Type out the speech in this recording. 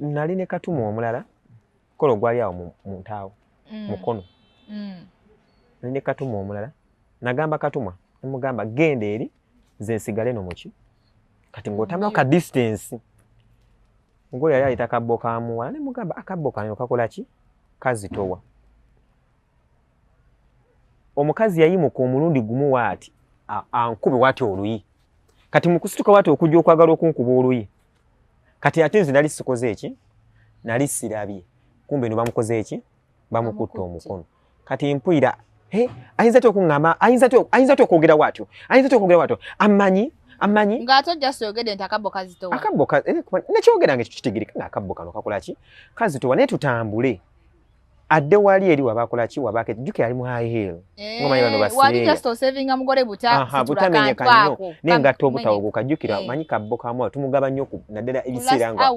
nali ne katuma omulala kola gwali awo mu ntaawo mukono nali ne katuma omulala nagamba katuma nemugamba genda eri nze nsigale no muki kati ng'otambula ka distance ngoli yali ayita Kabo kamuwala nemugamba akabbo kano kakola ki kazitowa omukazi yayimuka omulundi gumu waati ankube waati oluyi kati mukusituka waati okujja okwagala okunkuba oluyi kati ate nze nali sikoze eki nali sirabye kumbe no bamukoze eki bamukutta omukono kati mpulira ayinza okungamba ayinza okwogera watyo amanyi ngato just yogede nti akabbo kazitowa akabbo nekyogera nga kitegirika nga akabbo kano kakola ki kazitowa naye tutambule adde wali eri wabakola ki wabake jjuke ali mu high heel ngomanyi bano basire wali just saving amugole butamenya kanyo nenga tobuta obuka jjukira manyi Kabo kamuwala tumugaba nnyo naddala ebiseera nga